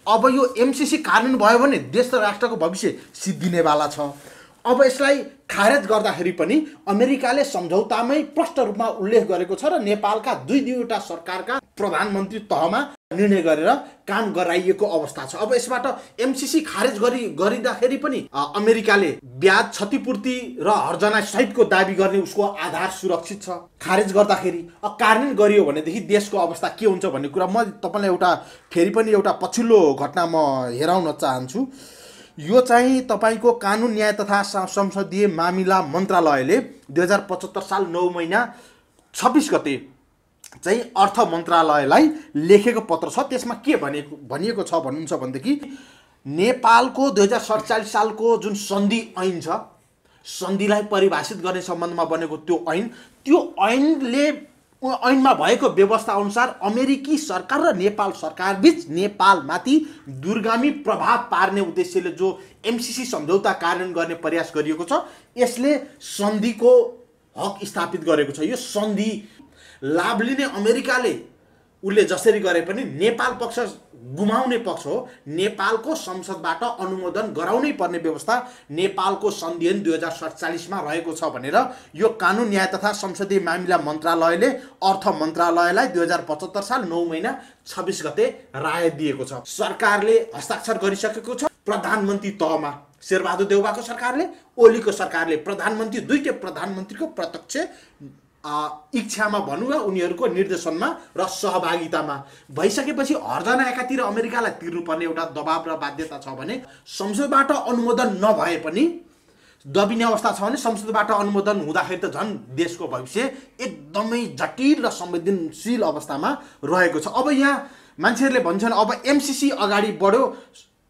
अब यो एमसीसी कानुन भयो भने देश र राष्ट्रको भविष्य सिद्धिनेवाला छ। अब यसलाई खारेज गर्दाखेरि पनि अमेरिकाले सम्झौतामै प्रष्ट रूपमा उल्लेख गरेको छ र नेपालका दुईवटा सरकारका प्रधानमन्त्री तहमा निर्णय गरेर काम गराइएको अवस्था छ। अब यसबाट एमसीसी खारेज गरिँदाखेरि पनि अमेरिकाले ब्याज क्षतिपूर्ति र हर्जना सहितको दाबी गर्ने उसको आधार सुरक्षित छ। खारेज गर्दाखेरि कार्यान्वयन गरियो भनेदेखि देशको अवस्था के हुन्छ भन्ने कुरा म तपाईँलाई फेरि पनि एउटा पछिल्लो घटना म हेराउन चाहन्छु। यो चाहिँ तपाईको कानुन न्याय तथा संसदीय मामिला मन्त्रालयले 2075 साल 9 महिना 26 गते चाहिँ अर्थ मन्त्रालयलाई लेखेको पत्र छ। त्यसमा के भनिएको छ भन्नुहुन्छ भनेदेखि नेपालको 2047 सालको जुन सन्धि ऐन छ, सन्धिलाई परिभाषित गर्ने सम्बन्धमा बनेको त्यो ऐनमा भएको व्यवस्था अनुसार अमेरिकी सरकार र नेपाल सरकार बीच नेपालमाथि दूरगामी प्रभाव पार्ने उद्देश्यले जो एमसीसी सम्झौता कार्यान्वयन गर्ने प्रयास गरिएको छ, यसले सन्धिको हक स्थापित गरेको छ। यो सन्धि लाभ लिने अमेरिकाले उसले जसरी गरे पनि नेपाल पक्ष गुमाउने पक्ष हो। नेपालको संसदबाट अनुमोदन गराउनै पर्ने व्यवस्था नेपालको सन्धि ऐन 2047 मा रहेको छ भनेर यो कानुन न्याय तथा संसदीय मामिला मन्त्रालयले अर्थ मन्त्रालयलाई 2075 साल 9 महिना 26 गते राय दिएको छ। सरकारले हस्ताक्षर गरिसकेको छ प्रधानमन्त्री तहमा। शेरबहादुर देउवाको सरकारले, ओलीको सरकारले प्रधानमन्त्री दुईटै प्रधानमन्त्रीको प्रत्यक्ष इच्छामा भनौँ वा उनीहरूको निर्देशनमा र सहभागितामा भइसकेपछि हर्जना एकातिर अमेरिकालाई तिर्नुपर्ने एउटा दबाव र बाध्यता छ भने संसदबाट अनुमोदन नभए पनि दबिने अवस्था छ भने संसदबाट अनुमोदन हुँदाखेरि त झन् देशको भविष्य एकदमै जटिल र संवेदनशील अवस्थामा रहेको छ। अब यहाँ मान्छेहरूले भन्छन् अब एमसीसी अगाडि बढ्यो,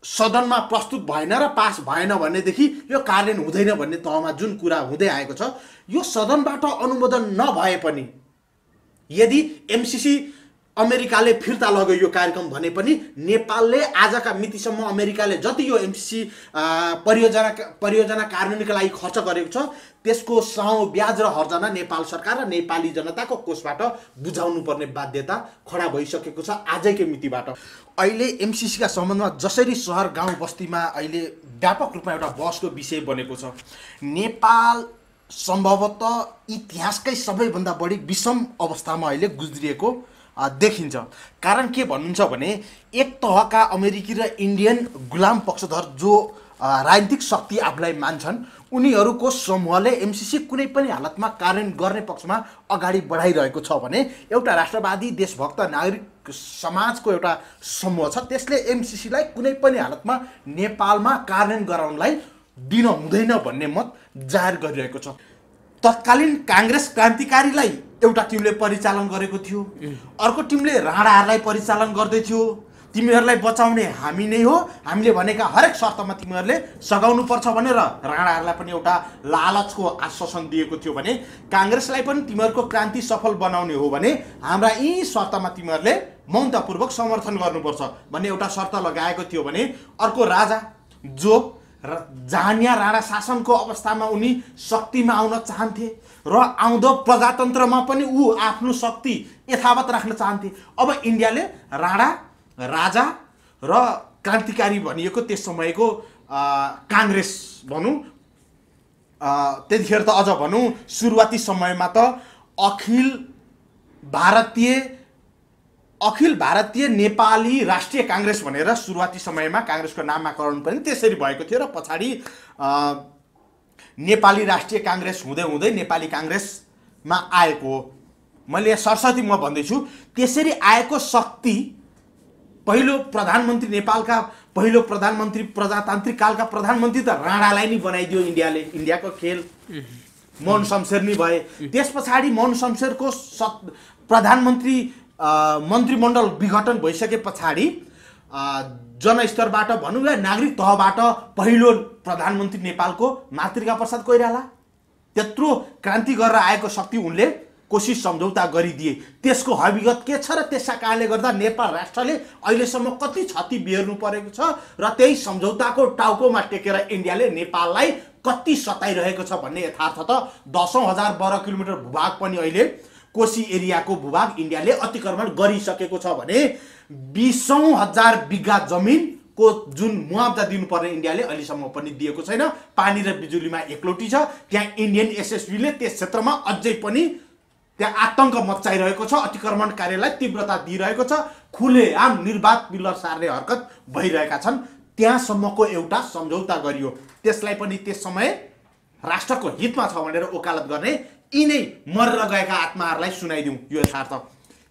सदनमा प्रस्तुत भएन र पास भएन भनेदेखि यो कार्यान्वयन हुँदैन भन्ने तहमा जुन कुरा हुँदै आएको छ, यो सदनबाट अनुमोदन नभए पनि यदि एमसीसी अमेरिकाले फिर्ता लग्यो यो कार्यक्रम भने पनि नेपालले आजका मितिसम्म अमेरिकाले जति यो एमसीसी परियोजना कार्यान्वयनका लागि खर्च गरेको छ त्यसको साउ ब्याज र हर्जना नेपाल सरकार र नेपाली जनताको कोषबाट बुझाउनु पर्ने बाध्यता खडा भइसकेको छ आजैकै मितिबाट। अहिले एमसीसी का सम्बन्धमा जसरी शहर गाउँ बस्तीमा अहिले व्यापक रूपमा एउटा बहसको विषय बनेको छ, नेपाल सम्भवतः इतिहासकै सबैभन्दा बढी विषम अवस्थामा अहिले गुज्रिएको देखिन्छ। कारण के भन्नुहुन्छ भने एक तहका अमेरिकी र इन्डियन गुलाम पक्षधर जो राजनीतिक शक्ति आफूलाई मान्छन् उनीहरूको समूहले एमसीसी कुनै पनि हालतमा कार्यान्वयन गर्ने पक्षमा अगाडि बढाइरहेको छ भने एउटा राष्ट्रवादी देशभक्त नागरिक समाजको एउटा समूह छ त्यसले एमसीसीलाई कुनै पनि हालतमा नेपालमा कार्यान्वयन गराउनलाई दिन हुँदैन भन्ने मत जाहेर गरिरहेको छ। तत्कालीन कांग्रेस क्रान्तिकारीलाई एउटा टिमले परिचालन गरेको थियो, अर्को टिमले राणाहरूलाई परिचालन गर्दै थियो। तिमीहरूलाई बचाउने हामी नै हो, हामीले भनेका हरेक शर्तमा तिमीहरूले सघाउनु पर्छ भनेर राणाहरूलाई पनि एउटा लालचको आश्वासन दिएको थियो भने कांग्रेसलाई पनि तिमीहरूको क्रान्ति सफल बनाउने हो भने हाम्रा यी शर्तमा तिमीहरूले मौनतापूर्वक समर्थन गर्नुपर्छ भन्ने एउटा शर्त लगाएको थियो भने अर्को राजा जो जहानिया राणा शासनको अवस्थामा उनी शक्तिमा आउन चाहन्थे र आउँदो प्रजातन्त्रमा पनि ऊ आफ्नो शक्ति यथावत राख्न चाहन्थे। अब इन्डियाले राणा राजा र क्रान्तिकारी भनिएको त्यस समयको कांग्रेस भनौँ त्यतिखेर त अझ भनौँ सुरुवाती समयमा त अखिल भारतीय नेपाली राष्ट्रिय कांग्रेस भनेर सुरुवाती समयमा कांग्रेसको नामकरण पनि त्यसरी भएको थियो र पछाडि नेपाली राष्ट्रिय कांग्रेस हुँदै हुँदै नेपाली कांग्रेसमा आएको हो। मैले सरस्वती म भन्दैछु त्यसरी आएको शक्ति पहिलो प्रधानमन्त्री नेपालका पहिलो प्रधानमन्त्री प्रजातान्त्रिक कालका प्रधानमन्त्री त राणालाई नै बनाइदियो इन्डियाले। इन्डियाको खेल मोहन शमशेर नै भए। त्यस पछाडि मोहन शमशेरको प्रधानमन्त्री मन्त्रीमण्डल विघटन भइसके पछाडि जनस्तरबाट भनौँ या नागरिक तहबाट पहिलो प्रधानमन्त्री नेपालको मातृका प्रसाद कोइराला त्यत्रो क्रान्ति गरेर आएको शक्ति उनले कोसिस सम्झौता गरिदिए। त्यसको हकीकत के छ र त्यसका कारणले गर्दा नेपाल राष्ट्रले अहिलेसम्म कति क्षति बेहोर्नु परेको छ र त्यही सम्झौताको टाउकोमा टेकेर इन्डियाले नेपाललाई कति सताइरहेको छ भन्ने यथार्थ त 10,000 वर्ग किलोमिटर भूभाग पनि अहिले कोशी एरियाको भूभाग इन्डियाले अतिक्रमण गरिसकेको छ भने 20औं हजार बिघा जमिनको जुन मुआवजा दिनुपर्ने इन्डियाले अहिलेसम्म पनि दिएको छैन। पानी र बिजुलीमा एकलौटी छ। त्यहाँ इन्डियन एसएसबीले त्यस क्षेत्रमा अझै पनि त्यहाँ आतंक मच्चाइरहेको छ, अतिक्रमणकारीलाई तीव्रता दिइरहेको छ, खुलेआम निर्वाध पिलर सार्ने हरकत भइरहेका छन्। त्यहाँसम्मको एउटा सम्झौता गरियो। त्यसलाई पनि त्यस समय राष्ट्रको हितमा छ भनेर वकालत गर्ने यिनै मरेर गएका आत्माहरूलाई सुनाइदिउँ यो यथार्थ।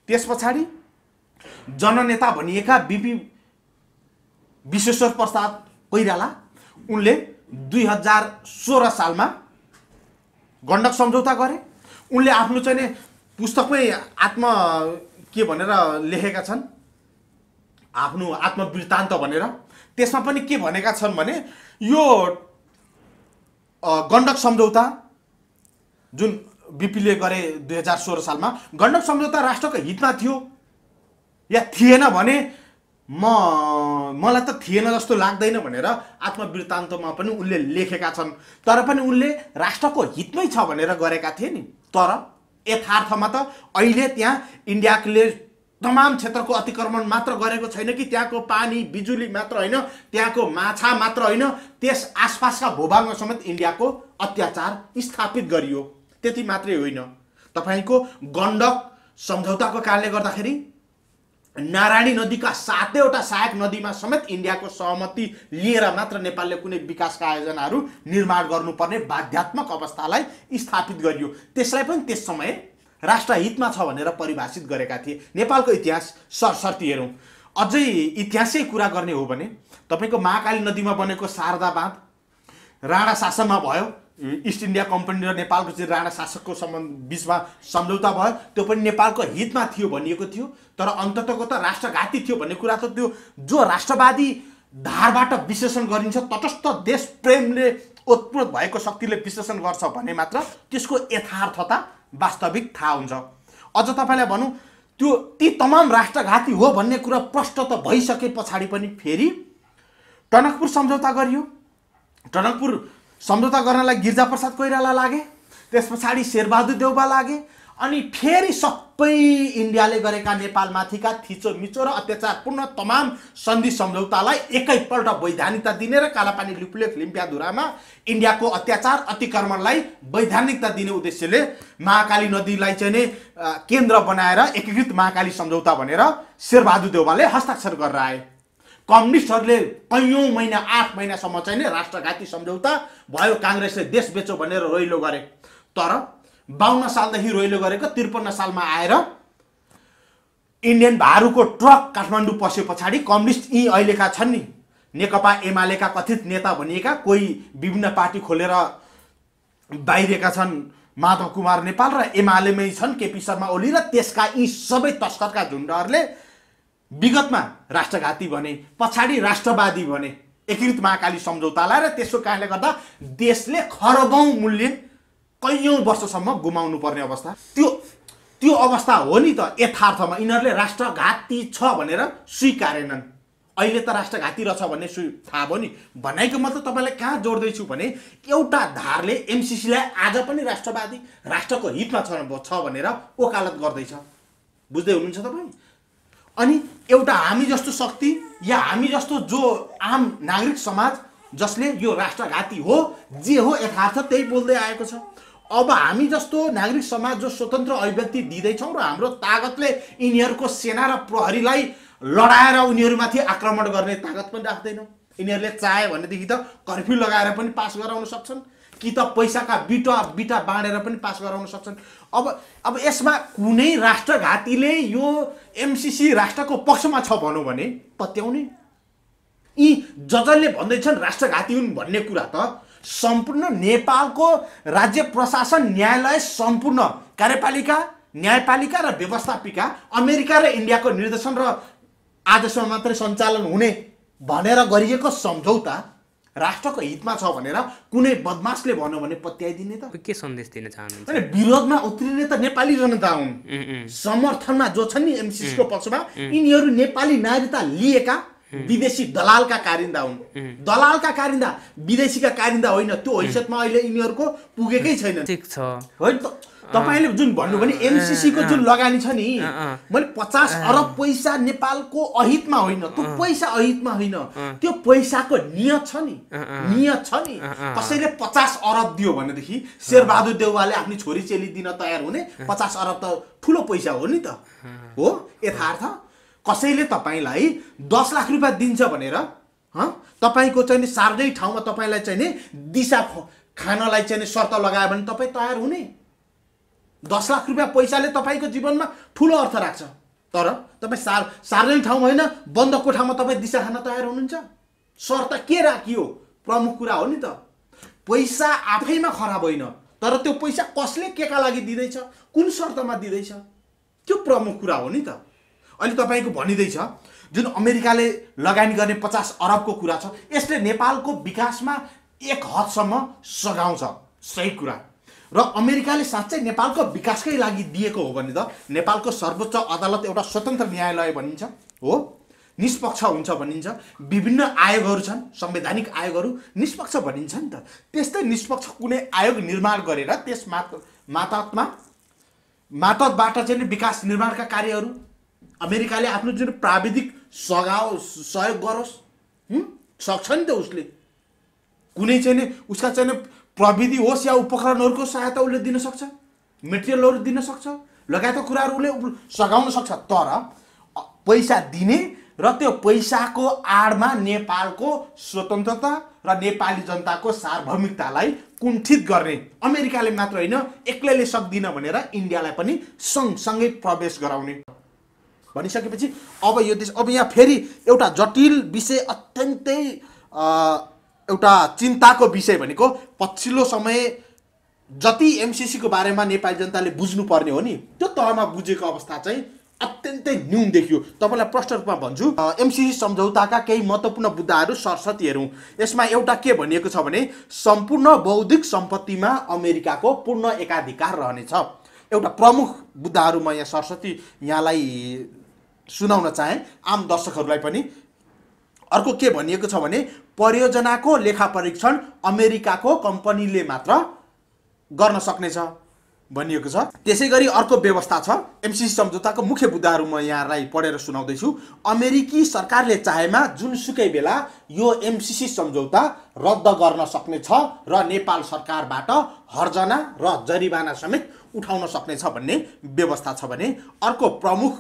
त्यस पछाडि जननेता भनिएका बीपी विश्वेश्वर प्रसाद कोइराला उनले 2016 सालमा गण्डक सम्झौता गरे। उनले आफ्नो चाहिँ पुस्तकमै के भनेर लेखेका छन्, आफ्नो आत्मवृत्तान्त भनेर। त्यसमा पनि के भनेका छन् भने यो गण्डक सम्झौता जुन बीपीले गरे 2016 सालमा, गण्डक सम्झौता राष्ट्रको हितमा थियो या थिएन भने मलाई त थिएन जस्तो लाग्दैन भनेर आत्मवृत्तान्तमा पनि उनले लेखेका छन्। तर पनि उनले राष्ट्रको हितमै छ भनेर गरेका थिए नि। तर यथार्थमा त अहिले त्यहाँ इन्डियाले तमाम क्षेत्रको अतिक्रमण मात्र गरेको छैन कि त्यहाँको पानी बिजुली मात्र होइन, त्यहाँको माछा मात्र होइन, त्यस आसपासका भूभागमा समेत इन्डियाको अत्याचार स्थापित गरियो। त्यति मात्रै होइन, तपाईँको गण्डक सम्झौताको कारणले गर्दाखेरि नारायणी नदीका 7वटा सहायक नदीमा समेत इन्डियाको सहमति लिएर मात्र नेपालले कुनै विकासका आयोजनाहरू निर्माण गर्नुपर्ने बाध्यात्मक अवस्थालाई स्थापित गरियो। त्यसलाई पनि त्यस समय राष्ट्रहितमा छ भनेर परिभाषित गरेका थिए। नेपालको इतिहास सरसर्ती हेरौँ, अझै इतिहासै कुरा गर्ने हो भने तपाईँको महाकाली नदीमा बनेको शारदा बाँध राणा शासनमा भयो। इस्ट इन्डिया कम्पनी र नेपालको चाहिँ राणा शासकको बिचमा सम्झौता भयो। त्यो पनि नेपालको हितमा थियो भनिएको थियो, तर अन्ततको त राष्ट्रघाती थियो भन्ने कुरा त त्यो जो राष्ट्रवादी धारबाट विश्लेषण गरिन्छ, तटस्थ देश प्रेमले ओतप्रोत भएको शक्तिले विश्लेषण गर्छ भने मात्र त्यसको यथार्थता वास्तविक थाहा हुन्छ। अझ तपाईँलाई भनौँ, ती तमाम राष्ट्रघाती हो भन्ने कुरा प्रष्ट त भइसके पछाडि पनि फेरि टनकपुर सम्झौता गरियो। टनकपुर सम्झौता गर्नलाई गिरिजाप्रसाद कोइराला लागे, त्यस पछाडि शेरबहादुर देउवा लागे, अनि फेरि सबै इन्डियाले गरेका नेपालमाथिका थिचोमिचो र अत्याचारपूर्ण तमाम सन्धि सम्झौतालाई एकैपल्ट वैधानिकता दिने र कालापानी लुप्लेख लिम्पियाधुरामा इन्डियाको अत्याचार अतिक्रमणलाई वैधानिकता दिने उद्देश्यले महाकाली नदीलाई चाहिँ नै केन्द्र बनाएर एकीकृत महाकाली सम्झौता भनेर शेरबहादुर देउवाले हस्ताक्षर गरेर आए। कम्युनिस्टहरूले कैयौँ महिना 8 महिनासम्म चाहिँ नै राष्ट्रघाती सम्झौता भयो, काङ्ग्रेसले देश बेचो भनेर रोइलो गरे। तर 52 सालदेखि रोइलो गरेको 53 सालमा आएर इन्डियन भारूको ट्रक काठमाडौँ पसे पछाडि कम्युनिस्ट यी अहिलेका छन् नि नेकपा एमालेका कथित नेता भनिएका कोही विभिन्न पार्टी खोलेर बाहिरिएका छन्, माधव कुमार नेपाल र एमालेमै छन् केपी शर्मा ओली र त्यसका यी सबै तस्करका झुन्डहरूले विगतमा राष्ट्रघाती भने, पछाडि राष्ट्रवादी भने एकीकृत महाकाली सम्झौतालाई, र त्यसको कारणले गर्दा देशले खरबौँ मूल्य कैयौँ वर्षसम्म गुमाउनु पर्ने अवस्था। त्यो अवस्था हो नि त। यथार्थमा यिनीहरूले राष्ट्रघाती छ भनेर स्वीकारेनन्। अहिले त राष्ट्रघाती रहेछ भन्ने थाहा भयो नि। भनाइको मतलब तपाईँलाई कहाँ जोड्दैछु भने एउटा धारले एमसिसीलाई आज पनि राष्ट्रवादी राष्ट्रको हितमा छ भनेर वकालत गर्दैछ। बुझ्दै हुनुहुन्छ तपाईँ? अनि एउटा हामी जस्तो शक्ति या हामी जस्तो जो आम नागरिक समाज जसले यो राष्ट्रघाती हो जे हो यथार्थ त्यही बोल्दै आएको छ। अब हामी जस्तो नागरिक समाज जो स्वतन्त्र अभिव्यक्ति दिँदैछौँ र हाम्रो तागतले यिनीहरूको सेना र प्रहरीलाई लडाएर उनीहरूमाथि आक्रमण गर्ने तागत पनि राख्दैनौँ। यिनीहरूले चाहे भनेदेखि त कर्फ्यू लगाएर पनि पास गराउन सक्छन्, कि त पैसाका बिटा बाँडेर पनि पास गराउन सक्छन्। अब यसमा कुनै राष्ट्रघातीले यो एमसिसी राष्ट्रको पक्षमा छ भनौँ भने पत्याउने। यी जजले भन्दैछन् राष्ट्रघाती हुन् भन्ने कुरा त सम्पूर्ण नेपालको राज्य प्रशासन न्यायालय सम्पूर्ण कार्यपालिका न्यायपालिका र व्यवस्थापिका अमेरिका र इन्डियाको निर्देशन र आदेशमा मात्रै सञ्चालन हुने भनेर गरिएको सम्झौता राष्ट्रको हितमा छ भनेर कुनै बदमासले भन्यो भने पत्याइदिने त के सन्देश दिन चाहनुहुन्छ? हैन, विरोधमा उत्रिने त नेपाली जनता हुन्। समर्थनमा जो छन् नि एमसिसीको पक्षमा यिनीहरू नेपाली नागरिकता लिएका विदेशी दलालका कारिन्दा हुन्। दलालका कारिन्दा, विदेशीका कारिन्दा होइन। त्यो हैसियतमा अहिले यिनीहरूको पुगेकै छैन। ठीक छ होइन त? तपाईले जुन भन्नु भने एमसीसी को जुन लगानी छ नि, मैले 50 अरब पैसा नेपालको अहितमा होइन, त्यो पैसा अहितमा होइन, त्यो पैसाको नियत छ नि, नियत छ नि। कसैले 50 अरब दियो भनेदेखि शेरबहादुर देउवाले आफ्नो छोरी चेली दिन तयार हुने 50 अरब त ठुलो पैसा हो नि त, हो यथार्थ। कसैले तपाईलाई 10 लाख रुपैयाँ दिन्छ भनेर तपाईको चाहिँ सार्वजनिक ठाउँमा तपाईलाई चाहिँ दिशा खानलाई चाहिँ शर्त लगायो भने तपाई तयार हुने? 10 लाख रुपैयाँ पैसाले तपाईको जीवनमा ठुलो अर्थ राख्छ। तर तपाई सार्वजनिक ठाउँमा होइन, बन्द कोठामा तपाई दिशा खान तयार हुनुहुन्छ? शर्त के राखियो? प्रमुख कुरा हो नि त। पैसा आफैमा खराब होइन, तर त्यो पैसा कसले केका लागि दिँदैछ, कुन शर्तमा दिँदैछ, त्यो प्रमुख कुरा हो नि त। अहिले तपाईको भनिँदैछ जुन अमेरिकाले लगानी गर्ने 50 अरबको कुरा छ, यसले नेपालको विकासमा एक हदसम्म सघाउँछ, सही कुरा। र अमेरिकाले साँच्चै नेपालको विकासकै लागि दिएको हो भने त नेपालको सर्वोच्च अदालत एउटा स्वतन्त्र न्यायालय भनिन्छ, हो, निष्पक्ष हुन्छ भनिन्छ। विभिन्न आयोगहरू छन्, संवैधानिक आयोगहरू निष्पक्ष भनिन्छ नि त। त्यस्तै निष्पक्ष कुनै आयोग निर्माण गरेर त्यस मातहतबाट चाहिँ विकास निर्माणका कार्यहरू अमेरिकाले आफ्नो जुन प्राविधिक सहयोग गरोस्, सक्छ नि त। उसले कुनै चाहिँ उसका चाहिँ प्रविधि होस् या उपकरणहरूको सहायता उसले दिन सक्छ, मेटेरियलहरू दिन सक्छ, लगायतका कुराहरू उसले सघाउन सक्छ। तर पैसा दिने र त्यो पैसाको आडमा नेपालको स्वतन्त्रता र नेपाली जनताको सार्वभौमिकतालाई कुण्ठित गर्ने अमेरिकाले मात्र होइन, एक्लैले सक्दिन भनेर इन्डियालाई पनि सँगसँगै प्रवेश गराउने भनिसकेपछि अब यो देश, अब यहाँ फेरि एउटा जटिल विषय, अत्यन्तै एउटा चिन्ताको विषय भनेको पछिल्लो समय जति एमसीसी को बारेमा नेपाली जनताले बुझ्नुपर्ने हो नि, त्यो तहमा बुझेको अवस्था चाहिँ अत्यन्तै न्यून देखियो। तपाईलाई प्रष्ट रूपमा भन्छु, एमसीसी सम्झौताका केही महत्त्वपूर्ण मुद्दाहरू सरस्वती हेरौँ। यसमा एउटा के भनिएको छ भने सम्पूर्ण बौद्धिक सम्पत्तिमा अमेरिकाको पूर्ण एकाधिकार रहनेछ। एउटा प्रमुख मुद्दाहरू म यहाँ सरस्वती यहाँलाई सुनाउन चाहे, आम दर्शकहरूलाई पनि। अर्को के भनिएको छ भने परियोजनाको लेखा परीक्षण अमेरिकाको कम्पनीले मात्र गर्न सक्नेछ भनिएको छ। त्यसै गरी अर्को व्यवस्था छ, एमसीसी सम्झौताको मुख्य मुद्दाहरू म यहाँलाई पढेर सुनाउँदैछु। अमेरिकी सरकारले चाहेमा जुनसुकै बेला यो एमसीसी सम्झौता रद्द गर्न सक्नेछ र नेपाल सरकारबाट हर्जना र जरिवाना समेत उठाउन सक्नेछ भन्ने व्यवस्था छ भने अर्को प्रमुख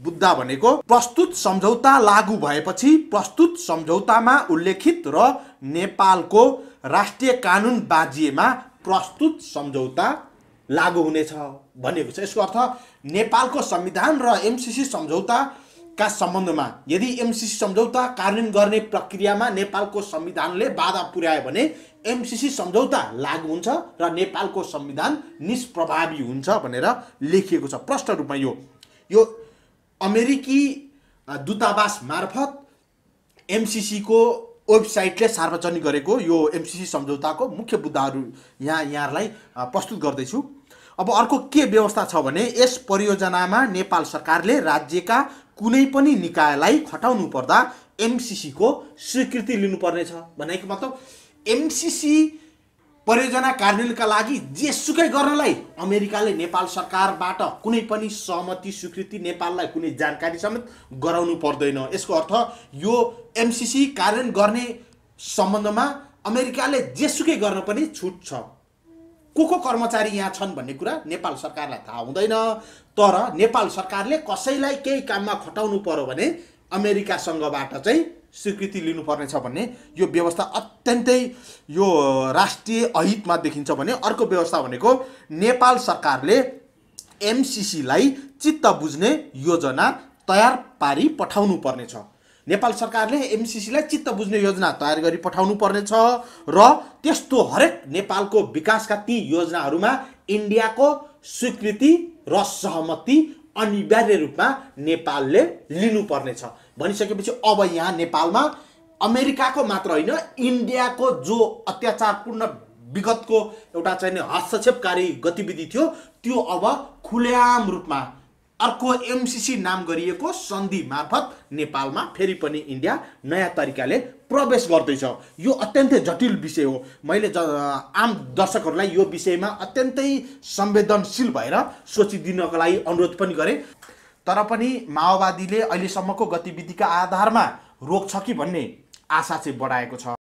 मुद्दा भनेको प्रस्तुत सम्झौता लागू भएपछि प्रस्तुत सम्झौतामा उल्लेखित र नेपालको राष्ट्रिय कानुन बाजिएमा प्रस्तुत सम्झौता लागू हुनेछ भनेको छ। यसको अर्थ नेपालको संविधान र एमसीसी सम्झौताका सम्बन्धमा यदि एमसीसी सम्झौता कार्यान्वयन गर्ने प्रक्रियामा नेपालको संविधानले बाधा पुर्यायो भने एमसीसी सम्झौता लागू हुन्छ र नेपालको संविधान निष्प्रभावी हुन्छ भनेर लेखिएको छ प्रष्ट रूपमा। यो अमेरिकी दूतावास मार्फत एमसीसी को वेबसाइटले सार्वजनिक गरेको यो एमसीसी सम्झौताको मुख्य मुद्दाहरू यहाँहरूलाई प्रस्तुत गर्दैछु। अब अर्को के व्यवस्था छ भने यस परियोजनामा नेपाल सरकारले राज्यका कुनै पनि निकायलाई खटाउनु पर्दा एमसीसी को स्वीकृति लिनुपर्नेछ भनेको मतलब एमसीसी परियोजना कार्यान्वयनका लागि जेसुकै गर्नलाई अमेरिकाले नेपाल सरकारबाट कुनै पनि सहमति स्वीकृति नेपाललाई कुनै जानकारी समेत गराउनु पर्दैन। यसको अर्थ यो एमसीसी कार्यान्वयन गर्ने सम्बन्धमा अमेरिकाले जेसुकै गर्न पनि छुट छ। को कर्मचारी यहाँ छन् भन्ने कुरा नेपाल सरकारलाई थाहा हुँदैन, तर नेपाल सरकारले कसैलाई केही काममा खटाउनु पर्यो भने अमेरिकासँगबाट चाहिँ स्वीकृति लिनुपर्नेछ भन्ने यो व्यवस्था अत्यन्तै यो राष्ट्रिय अहितमा देखिन्छ भने अर्को व्यवस्था भनेको नेपाल सरकारले एमसीसीलाई चित्त बुझ्ने योजना तयार पारी पठाउनु पर्नेछ। नेपाल सरकारले एमसीसीलाई चित्त बुझ्ने योजना तयार गरी पठाउनु पर्नेछ र त्यस्तो हरेक नेपालको विकासका ती योजनाहरूमा इन्डियाको स्वीकृति र सहमति अनिवार्य रूपमा नेपालले लिनुपर्नेछ भनिसकेपछि अब यहाँ नेपालमा अमेरिकाको मात्र होइन इन्डियाको जो अत्याचारपूर्ण विगतको एउटा चाहिँ हस्तक्षेपकारी गतिविधि थियो त्यो अब खुलेआम रूपमा अर्को एमसीसी नाम गरिएको सन्धि मार्फत नेपालमा फेरि पनि इन्डिया नयाँ तरिकाले प्रवेश गर्दैछ। यो अत्यन्तै जटिल विषय हो। मैले आम दर्शकहरूलाई यो विषयमा अत्यन्तै संवेदनशील भएर सोचिदिनको लागि अनुरोध पनि गरेँ। तर पनि माओवादीले अहिलेसम्मको गतिविधिका आधारमा रोक्छ कि भन्ने आशा चाहिँ बढाएको छ।